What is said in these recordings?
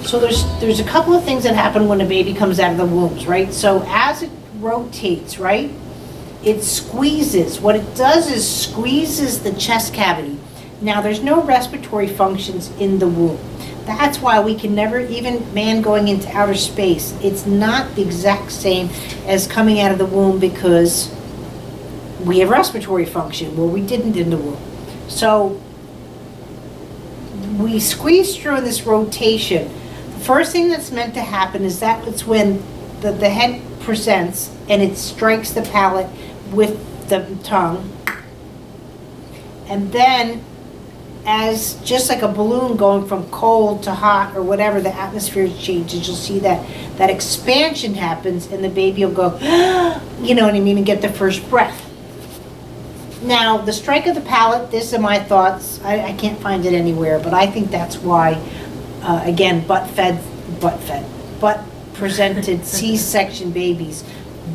So there's a couple of things that happen when a baby comes out of the wombs, right? So as it rotates, right, it squeezes. What it does is squeezes the chest cavity. Now there's no respiratory functions in the womb. That's why we can never, even man going into outer space, it's not the exact same as coming out of the womb because we have respiratory function where we didn't in the womb. So we squeeze through this rotation. The first thing that's meant to happen is that it's when the head presents and it strikes the palate with the tongue. And then as just like a balloon going from cold to hot or whatever, the atmosphere changes, you'll see that expansion happens and the baby will go, you know what I mean, and get the first breath. Now, the strike of the palate, these are my thoughts. I can't find it anywhere, but I think that's why, again, butt-presented C-section babies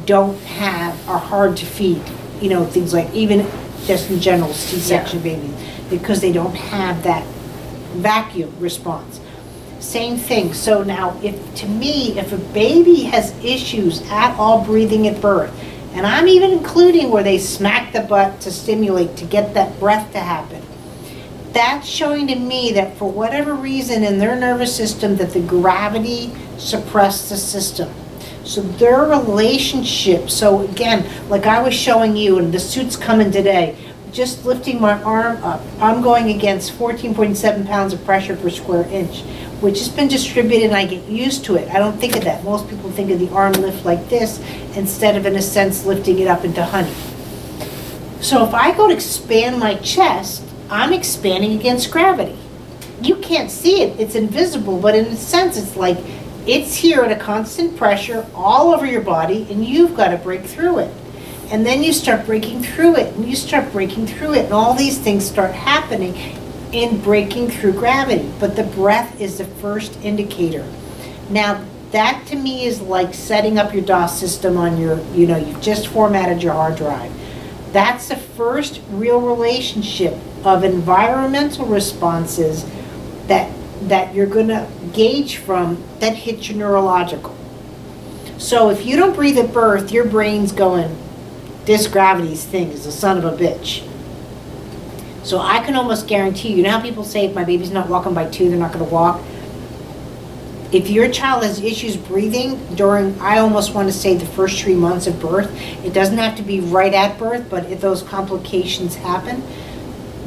are hard to feed. You know, things like, even just in general, C-section babies, because they don't have that vacuum response. Same thing. So now, if a baby has issues at all breathing at birth, and I'm even including where they smack the butt to stimulate, to get that breath to happen, that's showing to me that for whatever reason in their nervous system that the gravity suppressed the system. So their relationship, so again, like I was showing you, and the suit's coming today, just lifting my arm up, I'm going against 14.7 pounds of pressure per square inch, which has been distributed and I get used to it. I don't think of that. Most people think of the arm lift like this instead of, in a sense, lifting it up into honey. So if I go to expand my chest, I'm expanding against gravity. You can't see it, it's invisible, but in a sense it's like it's here at a constant pressure all over your body and you've got to break through it. And then you start breaking through it, and you start breaking through it, and all these things start happening in breaking through gravity. But the breath is the first indicator. Now, that to me is like setting up your DOS system on your, you've just formatted your hard drive. That's the first real relationship of environmental responses that you're going to gauge from that hit your neurological. So if you don't breathe at birth, your brain's going, this gravity's thing is a son of a bitch. So I can almost guarantee you, how people say if my baby's not walking by 2, they're not going to walk. If your child has issues breathing during, I almost want to say the first 3 months of birth, it doesn't have to be right at birth, but if those complications happen,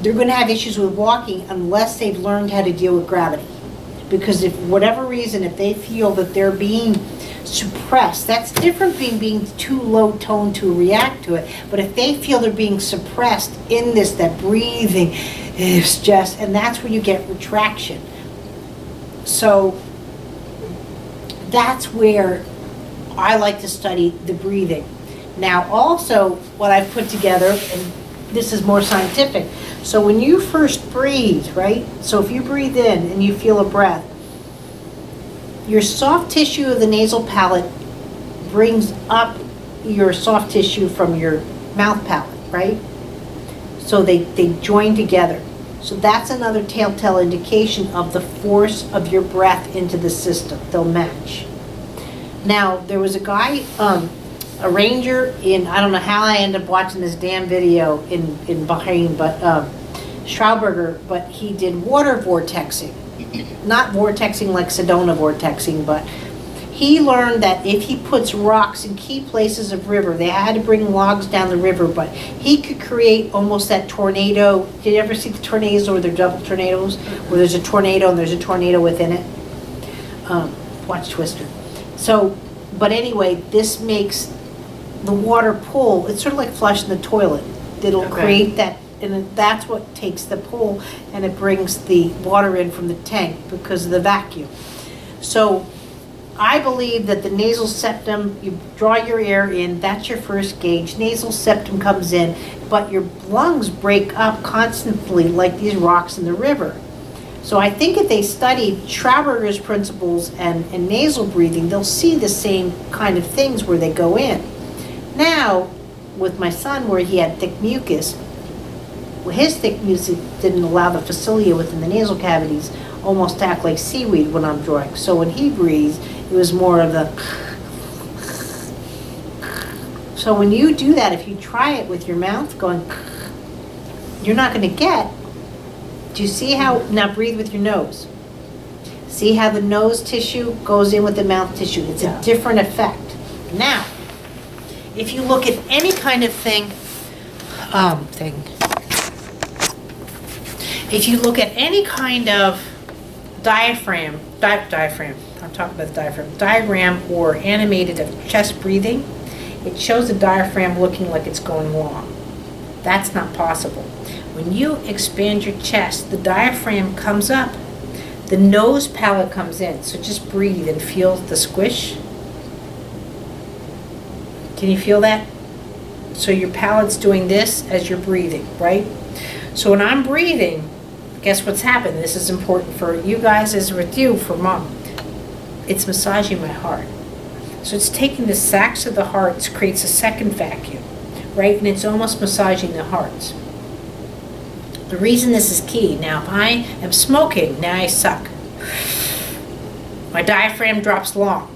they're going to have issues with walking unless they've learned how to deal with gravity. Because if, whatever reason, if they feel that they're being suppressed, that's different being too low tone to react to it. But if they feel they're being suppressed in this, that breathing is just, and that's where you get retraction. So that's where I like to study the breathing. Now also what I've put together, and this is more scientific, so when you first breathe, right, so if you breathe in and you feel a breath, your soft tissue of the nasal palate brings up your soft tissue from your mouth palate, right? So they join together. So that's another telltale indication of the force of your breath into the system. They'll match. Now, there was a guy, a ranger in, I don't know how I ended up watching this damn video in Bahrain, but Schauberger, but he did water vortexing. Not vortexing like Sedona vortexing, but he learned that if he puts rocks in key places of river, they had to bring logs down the river, but he could create almost that tornado. Did you ever see the tornadoes or the double tornadoes, where there's a tornado and there's a tornado within it? Watch Twister. So, but anyway, this makes the water pull. It's sort of like flushing the toilet. It'll create that, and that's what takes the pull, and it brings the water in from the tank because of the vacuum. So I believe that the nasal septum, you draw your air in, that's your first gauge. Nasal septum comes in, but your lungs break up constantly like these rocks in the river. So I think if they studied Schauberger's principles and nasal breathing, they'll see the same kind of things where they go in. Now, with my son, where he had thick mucus, well, his thick mucus didn't allow the fascia within the nasal cavities almost act like seaweed when I'm drawing. So when he breathes, it was more of the. So when you do that, if you try it with your mouth going, you're not going to get. Do you see how, now breathe with your nose. See how the nose tissue goes in with the mouth tissue. It's a different effect. Now, if you look at any kind of if you look at any kind of diagram, I'm talking about the diagram or animated of chest breathing, it shows the diaphragm looking like it's going long. That's not possible. When you expand your chest, the diaphragm comes up, the nose palate comes in. So just breathe and feel the squish. Can you feel that? So your palate's doing this as you're breathing, right? So when I'm breathing, guess what's happened? This is important for you guys as with you, for mom. It's massaging my heart. So it's taking the sacs of the hearts, creates a second vacuum, right? And it's almost massaging the hearts. The reason this is key, now if I am smoking, now I suck. My diaphragm drops long.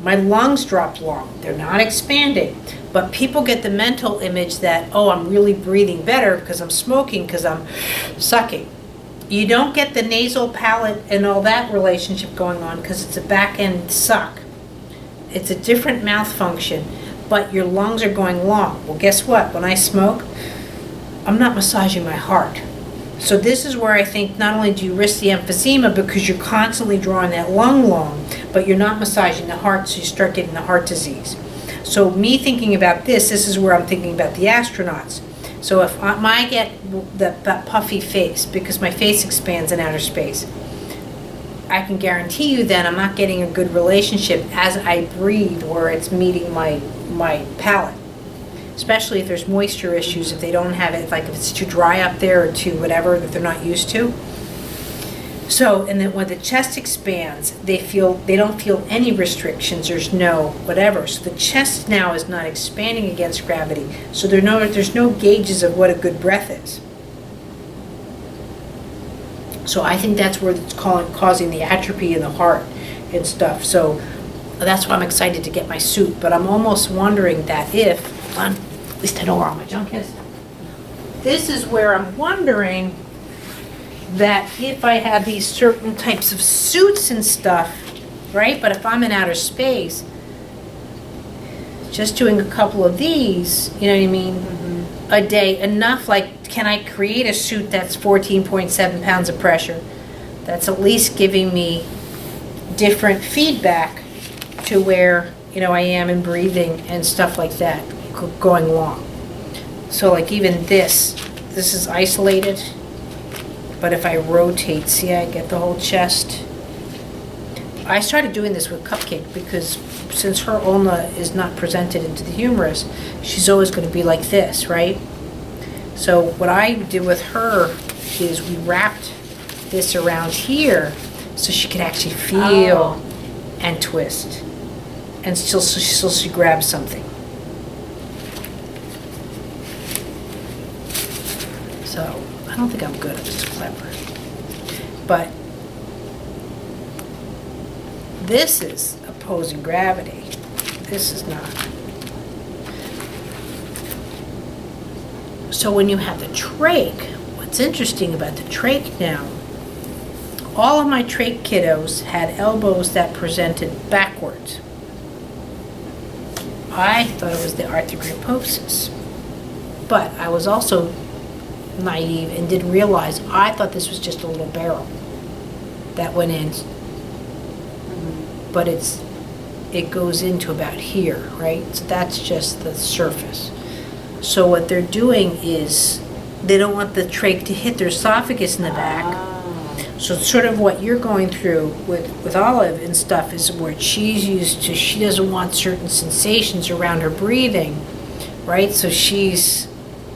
My lungs drop long. They're not expanding. But people get the mental image that, oh, I'm really breathing better because I'm smoking, because I'm sucking. You don't get the nasal palate and all that relationship going on because it's a back end suck. It's a different mouth function, but your lungs are going long. Well, guess what? When I smoke, I'm not massaging my heart. So this is where I think not only do you risk the emphysema because you're constantly drawing that lung long, but you're not massaging the heart, so you start getting the heart disease. So me thinking about this is where I'm thinking about the astronauts. So if I get that puffy face, because my face expands in outer space, I can guarantee you then I'm not getting a good relationship as I breathe where it's meeting my palate. Especially if there's moisture issues, if they don't have it, like if it's too dry up there or too whatever that they're not used to. So, and then when the chest expands, they don't feel any restrictions, there's no whatever. So the chest now is not expanding against gravity. So there's no gauges of what a good breath is. So I think that's where it's causing the atrophy in the heart and stuff. So that's why I'm excited to get my suit. But I'm almost wondering that if, at least I know where all my junk is. This is where I'm wondering that if I have these certain types of suits and stuff, right? But if I'm in outer space, just doing a couple of these, you know what I mean, a day, enough, like, can I create a suit that's 14.7 pounds of pressure that's at least giving me different feedback to where, you know, I am in breathing and stuff like that, going long. So like even this is isolated, but if I rotate, see, I get the whole chest. I started doing this with Cupcake because since her ulna is not presented into the humerus, she's always going to be like this, right? So what I did with her is we wrapped this around here so she could actually feel and twist. And still she grabs something. So I don't think I'm good, I'm just clever. But this is opposing gravity. This is not. So when you have the trach, what's interesting about the trach now, all of my trach kiddos had elbows that presented backwards. I thought it was the arthrogryposis. But I was also naive and didn't realize, I thought this was just a little barrel that went in. But it goes into about here, right? So that's just the surface. So what they're doing is they don't want the trach to hit their esophagus in the back. So sort of what you're going through with Olive and stuff is where she's used to, she doesn't want certain sensations around her breathing, right? So she's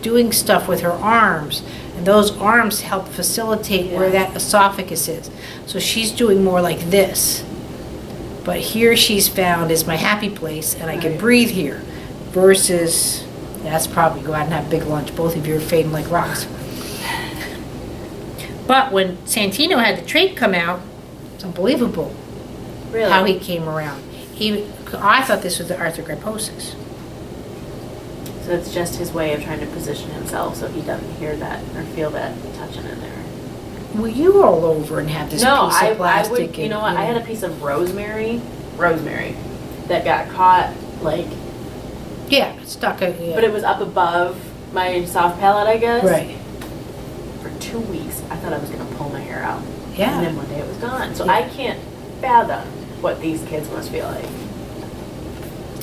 doing stuff with her arms, and those arms help facilitate where that esophagus is. So she's doing more like this. But here she's found is my happy place, and I can breathe here, versus, that's probably go out and have a big lunch. Both of you are fading like rocks. But when Santino had the trach come out, it's unbelievable Really? how he came around. I thought this was the arthrogryposis. So it's just his way of trying to position himself so he doesn't hear that or feel that touching in there. Well, you roll over and have this piece of plastic. I would, you know what, I had a piece of rosemary, that got caught, like, yeah, stuck out. Yeah. but it was up above my soft palate, I guess. Right. For 2 weeks, I thought I was going to pull my hair out. Yeah. And then one day it was gone. So Yeah. I can't fathom what these kids must feel like.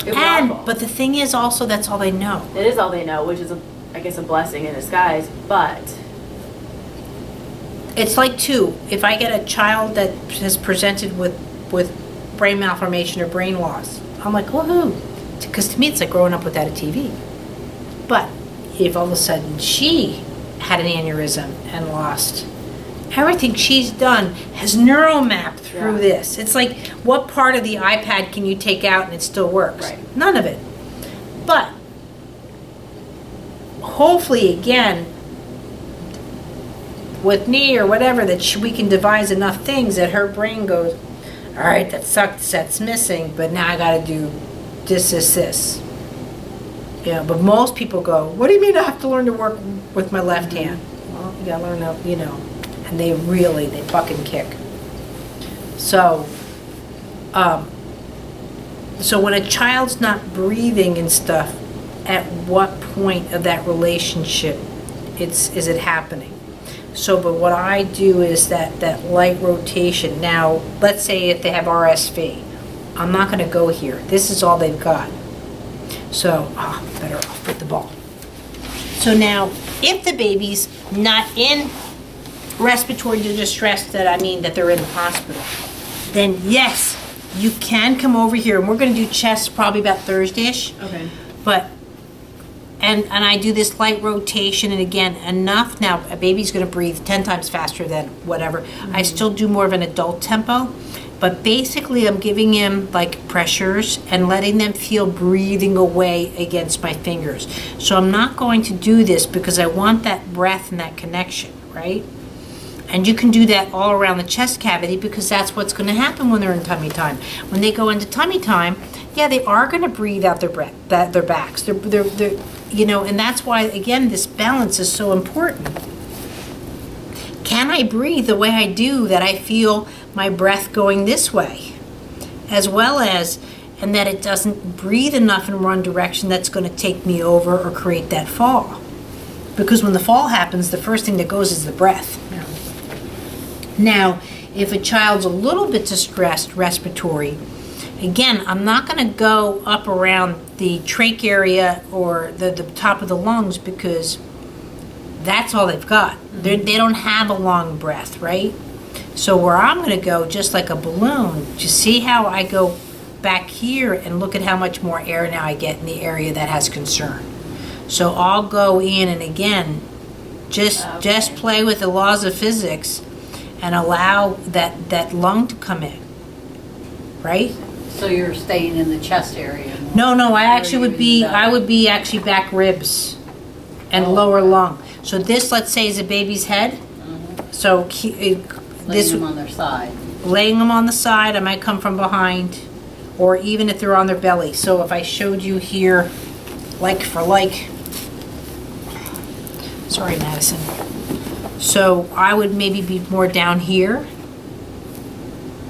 It was awful. But the thing is also that's all they know. It is all they know, which is, I guess, a blessing in disguise, but... It's like, too, if I get a child that is presented with brain malformation or brain loss, I'm like, woohoo. Because to me, it's like growing up without a TV. But if all of a sudden she had an aneurysm and lost, everything she's done has neuromapped through Yeah. this. It's like, what part of the iPad can you take out and it still works? Right. None of it. But hopefully, again, with knee or whatever, that we can devise enough things that her brain goes, all right, that sucks, that's missing, but now I got to do this. You know, but most people go, what do you mean I have to learn to work with my left hand? Well, you got to learn how, you know, and they fucking kick. So, so when a child's not breathing and stuff, at what point of that relationship is it happening? So, but what I do is that light rotation. Now, let's say if they have RSV, I'm not going to go here. This is all they've got. So, better off with the ball. So now, if the baby's not in respiratory distress, that they're in the hospital, then yes, you can come over here, and we're going to do chest probably about Thursday-ish. Okay. But and I do this light rotation, and again, enough. Now, a baby's going to breathe 10 times faster than whatever. I still do more of an adult tempo, but basically I'm giving him like pressures and letting them feel breathing away against my fingers. So I'm not going to do this because I want that breath and that connection, right? And you can do that all around the chest cavity because that's what's going to happen when they're in tummy time. When they go into tummy time, yeah, they are going to breathe out their breath, their backs. They're, you know, and that's why, again, this balance is so important. Can I breathe the way I do that I feel my breath going this way? As well as, and that it doesn't breathe enough in one direction that's going to take me over or create that fall. Because when the fall happens, the first thing that goes is the breath. Now, if a child's a little bit distressed respiratory, again, I'm not going to go up around the trach area or the top of the lungs because that's all they've got. They don't have a long breath, right? So where I'm going to go, just like a balloon, just see how I go back here and look at how much more air now I get in the area that has concern. So I'll go in and again, just play with the laws of physics and allow that lung to come in, right? So you're staying in the chest area? No, I actually would be actually back ribs and lower lung. So this, let's say, is a baby's head. So Laying them on their side. Laying them on the side, I might come from behind, or even if they're on their belly. So if I showed you here, like for like, sorry, Madison. So I would maybe be more down here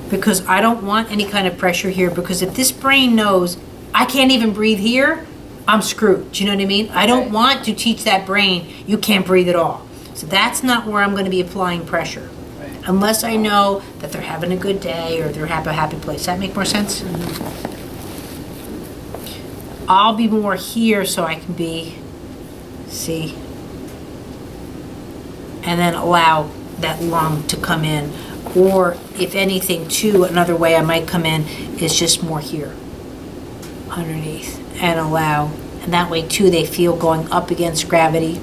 because I don't want any kind of pressure here, because if this brain knows I can't even breathe here, I'm screwed. Do you know what I mean? I don't want to teach that brain you can't breathe at all. So that's not where I'm going to be applying pressure. Unless I know that they're having a good day or they're a happy place. Does that make more sense? I'll be more here so I can see, and then allow that lung to come in. Or if anything, too, another way I might come in is just more here, underneath, and allow, and that way, too, they feel going up against gravity.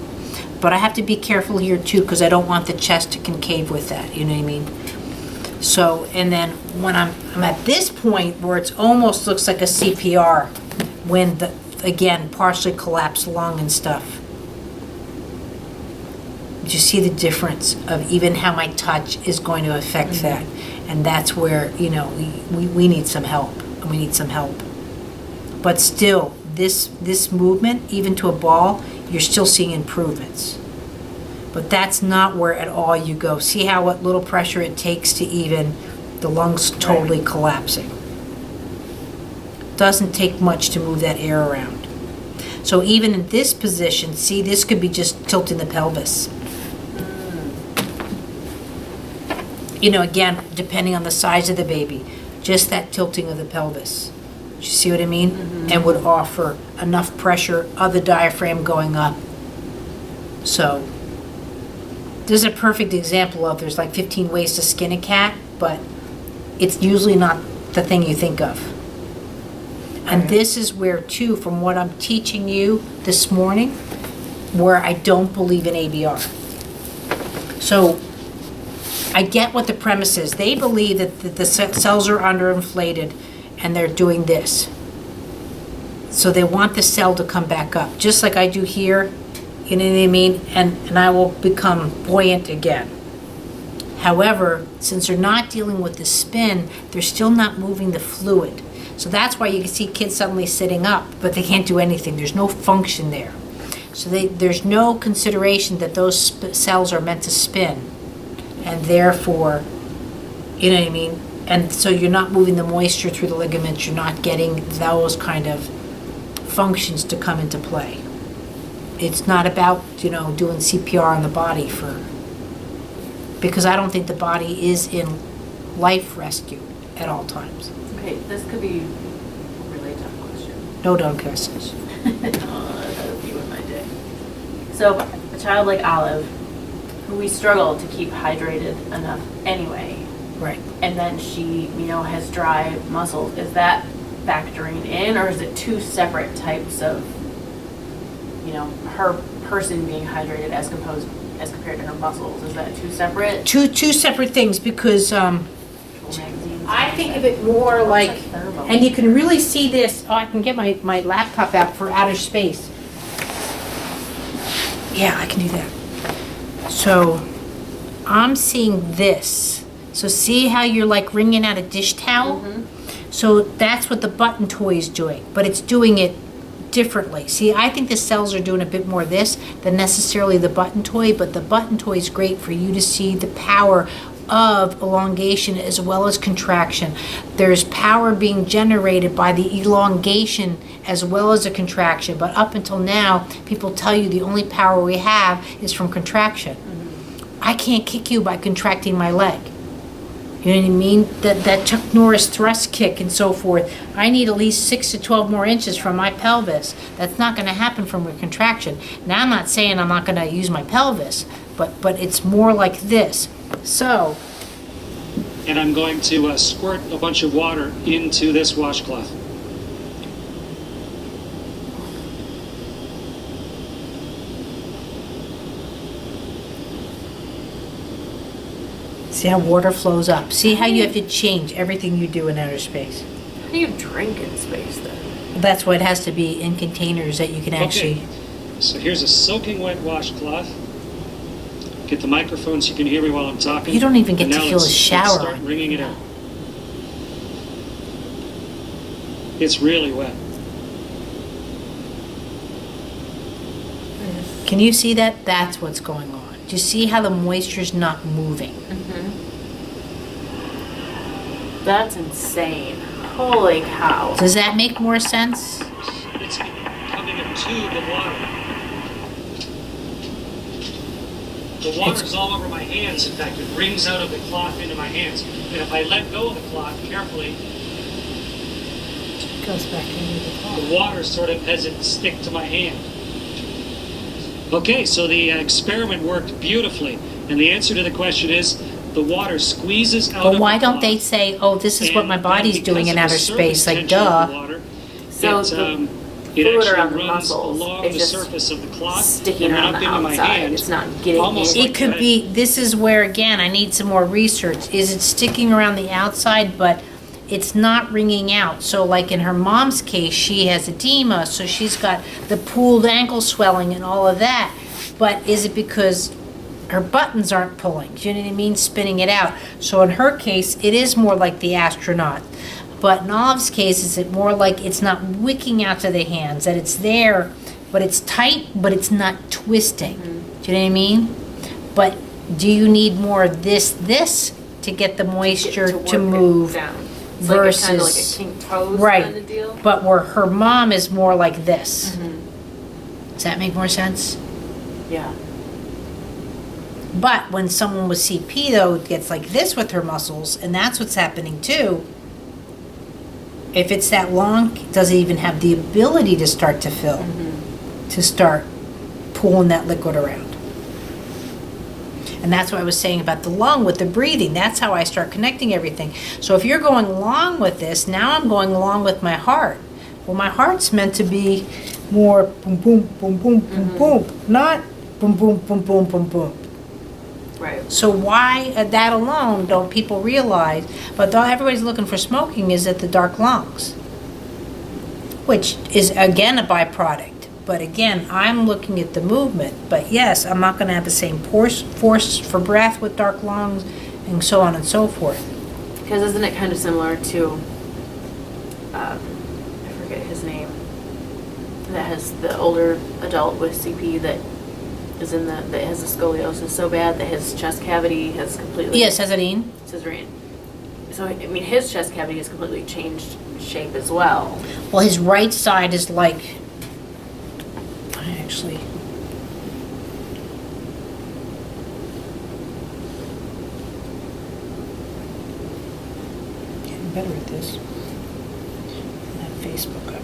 But I have to be careful here too, because I don't want the chest to concave with that, you know what I mean? So, and then when I'm at this point where it almost looks like a CPR, when again, partially collapsed lung and stuff. you see the difference of even how my touch is going to affect that? And that's where, we need some help, and we need some help. But still, this movement, even to a ball, you're still seeing improvements. But that's not where at all you go. See how what little pressure it takes to even the lungs totally collapsing. Doesn't take much to move that air around. So even in this position, see, this could be just tilting the pelvis. Again, depending on the size of the baby, just that tilting of the pelvis. You see what I mean? And would offer enough pressure of the diaphragm going up. So this is a perfect example of there's like 15 ways to skin a cat, but it's usually not the thing you think of. And this is where, too, from what I'm teaching you this morning, where I don't believe in ABR. So I get what the premise is. They believe that the cells are underinflated and they're doing this. So they want the cell to come back up, just like I do here, you know what I mean? And I will become buoyant again. However, since they're not dealing with the spin, they're still not moving the fluid. So that's why you can see kids suddenly sitting up, but they can't do anything. There's no function there. So there's no consideration that those cells are meant to spin. And therefore, you know what I mean? And so you're not moving the moisture through the ligaments. You're not getting those kind of functions to come into play. It's not about, doing CPR on the body because I don't think the body is in life rescue at all times. Okay, this could be a really tough question. No dumb questions. That would be with my day. So, a child like Olive, who we struggle to keep hydrated enough anyway, Right. and then she, has dry muscles, is that factoring in, or is it two separate types of, her person being hydrated as compared to her muscles? Is that two separate? Two separate things because Magazines? I think of it more like, and you can really see this. Oh, I can get my laptop out for outer space. Yeah, I can do that. So I'm seeing this. So see how you're like wringing out a dish towel? So that's what the button toy is doing, but it's doing it differently. See, I think the cells are doing a bit more of this than necessarily the button toy, but the button toy is great for you to see the power of elongation as well as contraction. There's power being generated by the elongation as well as a contraction, but up until now, people tell you the only power we have is from contraction. I can't kick you by contracting my leg. You know what I mean? That Chuck Norris thrust kick and so forth, I need at least 6 to 12 more inches from my pelvis. That's not going to happen from a contraction. Now, I'm not saying I'm not going to use my pelvis, but it's more like this. So. And I'm going to squirt a bunch of water into this washcloth. See how water flows up. See how you have to change everything you do in outer space. How do you drink in space then? That's why it has to be in containers that you can actually. Okay. So here's a soaking wet washcloth. Get the microphone so you can hear me while I'm talking. You don't even get And to now feel a let's shower start on wringing it out. It's really wet. Can you see that? That's what's going on. Do you see how the moisture's not moving? That's insane. Holy cow. Does that make more sense? It's becoming a tube of water. The water's all over my hands. In fact, it rings out of the cloth into my hands. And if I let go of the cloth carefully, It goes back into the cloth. the water sort of doesn't stick to my hand. Okay, so the experiment worked beautifully. And the answer to the question is, the water squeezes out of But why the don't they cloth, say, oh, this is what and my then body's doing because in of the outer surface space? Like, tension of the duh. water, So it, the it fluid actually around the runs muscles along is the just surface of the cloth sticking and then around up the into my outside. hand. It's not getting almost in. like It could that. be, this is where, again, I need some more research. Is it sticking around the outside, but it's not wringing out? So like in her mom's case, she has edema, so she's got the pooled ankle swelling and all of that. But is it because her buttons aren't pulling, you know what I mean, spinning it out. So in her case, it is more like the astronaut. But in Olive's case, is it more like it's not wicking out to the hands, that it's there, but it's tight, but it's not twisting. Do you know what I mean? But do you need more of this to get the moisture to work it move down. It's versus like a kind of like a kink pose right? kind of deal. But where her mom is more like this. Does that make more sense? Yeah. But when someone with CP though gets like this with her muscles, and that's what's happening too. If it's that long, it doesn't even have the ability to start to fill, to start pulling that liquid around. And that's what I was saying about the lung with the breathing. That's how I start connecting everything. So if you're going long with this, now I'm going along with my heart. Well, my heart's meant to be more boom, boom, boom, boom, boom, boom, not boom, boom, boom, boom, boom, boom. Right. So why that alone don't people realize? But though everybody's looking for smoking is at the dark lungs, which is again a byproduct. But again, I'm looking at the movement. But yes, I'm not going to have the same force for breath with dark lungs, and so on and so forth. Because isn't it kind of similar to, I forget his name, that has the older adult with CP that is that has a scoliosis so bad that his chest cavity has completely. Yes, Cezanne. Cesarine. So, I mean, his chest cavity has completely changed shape as well. Well, his right side is like, I actually, getting better at this. I have Facebook up.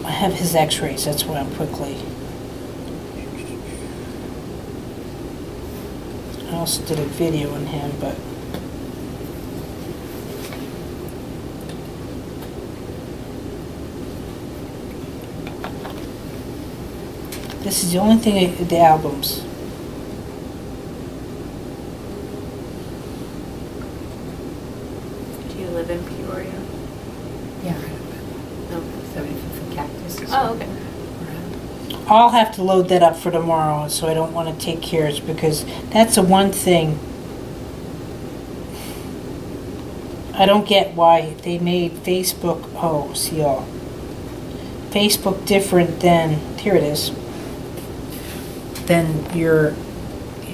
I have his x-rays, that's why I'm quickly. I also did a video on him, but. This is the only thing, the albums. Do you live in Peoria? Yeah, No. 75th Cactus. Oh, okay. I'll have to load that up for tomorrow, so I don't want to take cares, because that's the one thing I don't get why they made Facebook, oh, see y'all, Facebook different than, here it is, than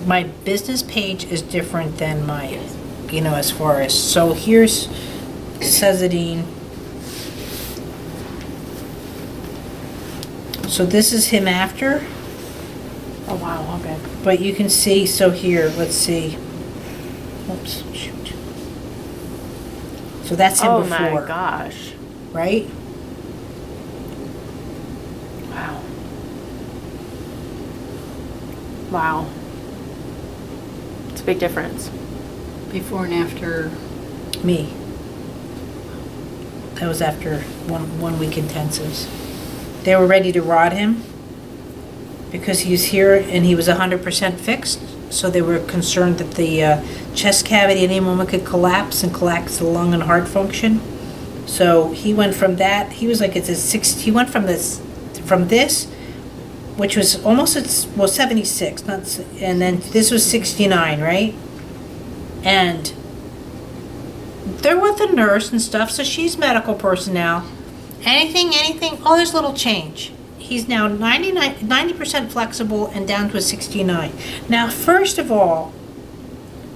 my business page is different than my, Yes. you know, as far as, so here's Cezanne. So this is him after, Oh, wow, okay. but you can see, so here, let's see. Oops, shoot. So that's him Oh before, my gosh. right? Wow. Wow. It's a big difference. Before and after. Me. That was after one week intensives. They were ready to rod him because he was here and he was 100% fixed. So they were concerned that the chest cavity at any moment could collapse and collapse the lung and heart function. So he went from that. He was like he went from this, which was almost 76, and then this was 69, right? And they're with a nurse and stuff, so she's medical personnel. Anything, oh, there's a little change. He's now 90% flexible and down to a 69. Now, first of all,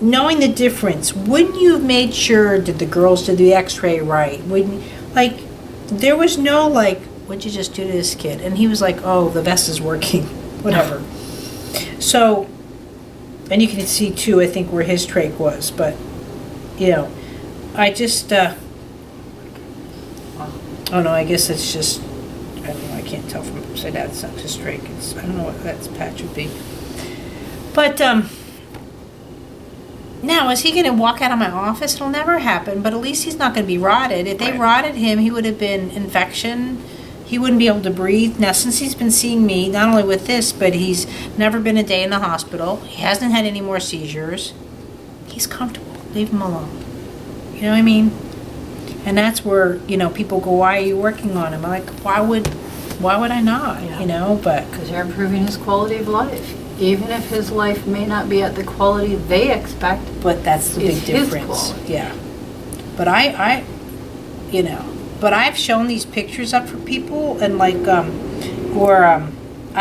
knowing the difference, wouldn't you have made sure that the girls did the x-ray right? Wouldn't, like, there was no, like, what'd you just do to this kid? And he was like, oh, the vest is working, whatever. So, and you can see, too, I think, where his trach was, but, you know, I just, oh no, I guess it's just, I don't know, I can't tell from upside down, it's not just straight, it's, I don't know what that patch would be. But, now, is he gonna walk out of my office? It'll never happen, but at least he's not gonna be rotted. If they rotted him, he would have been infection, he wouldn't be able to breathe. Now, since he's been seeing me, not only with this, but he's never been a day in the hospital, he hasn't had any more seizures. he's comfortable. Leave him alone. You know what I mean? And that's where, people go, why are you working on him? I'm like, why would I not, but. Because you're improving his quality of life. Even if his life may not be at the quality they expect. But that's the It's big his difference. quality. Yeah. But but I've shown these pictures up for people and I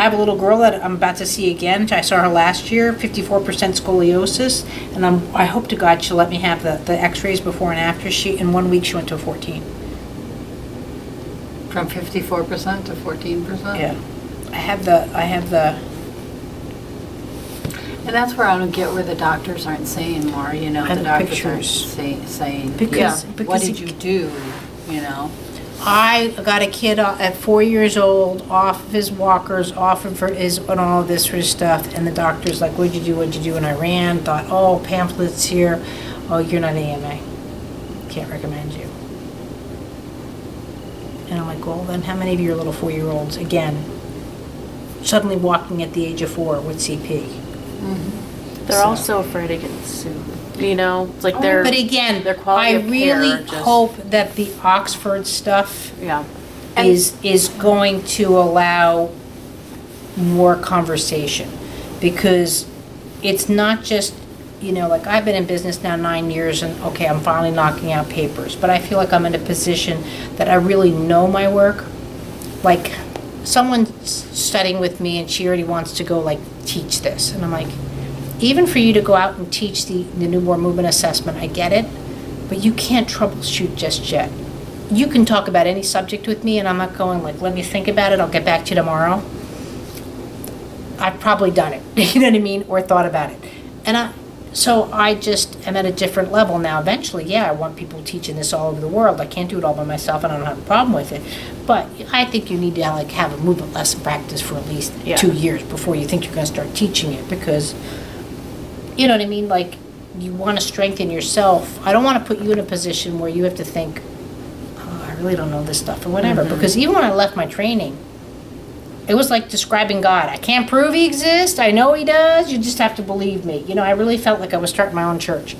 have a little girl that I'm about to see again. I saw her last year, 54% scoliosis, and I hope to God she'll let me have the x-rays before and after. In 1 week she went to a 14. From 54% to 14%? Yeah. I have the And that's where I don't get where the doctors aren't saying more, And the the doctors pictures. aren't saying, Because what did it- you do, I got a kid at 4 years old off of his walkers, off of his and all of this sort of stuff, and the doctor's like, "What'd you do?" And I ran, thought, "Oh, pamphlets here. Oh, you're not AMA. Can't recommend you." And I'm like, "Well, then how many of you are little 4-year-olds again, suddenly walking at the age of 4 with CP?" They're So- also afraid of getting sued. It's like they're. But again, their quality I of really care just- hope that the Oxford stuff Yeah. is going to allow more conversation, because it's not just, I've been in business now 9 years, and okay, I'm finally knocking out papers, but I feel like I'm in a position that I really know my work. Like, someone's studying with me and she already wants to go teach this, and I'm like, even for you to go out and teach the newborn movement assessment, I get it, but you can't troubleshoot just yet. You can talk about any subject with me, and I'm not going let me think about it, I'll get back to you tomorrow. I've probably done it, you know what I mean, or thought about it. And so I just am at a different level now. Eventually, I want people teaching this all over the world. I can't do it all by myself, and I don't have a problem with it. But I think you need to have a movement lesson practice for at least 2 years before you think you're going to start teaching it, because you know what I mean? You want to strengthen yourself. I don't want to put you in a position where you have to think, oh, I really don't know this stuff or whatever. Because even when I left my training, it was like describing God. I can't prove he exists. I know he does. You just have to believe me. I really felt like I was starting my own church.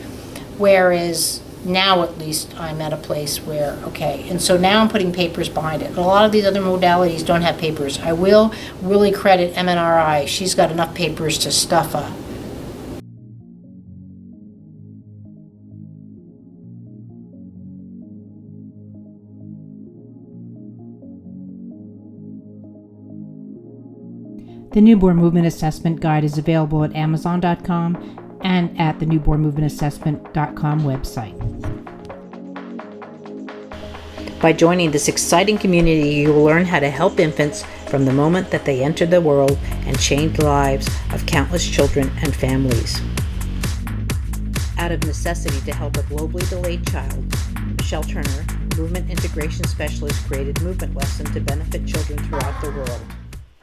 Whereas now, at least, I'm at a place where, okay. And so now I'm putting papers behind it. And a lot of these other modalities don't have papers. I will really credit MNRI. She's got enough papers to stuff a The Newborn Movement Assessment Guide is available at Amazon.com and at the newbornmovementassessment.com website. By joining this exciting community, you will learn how to help infants from the moment that they enter the world and change the lives of countless children and families. Out of necessity to help a globally delayed child, Michelle Turner, Movement Integration Specialist, created Movement Lesson to benefit children throughout the world.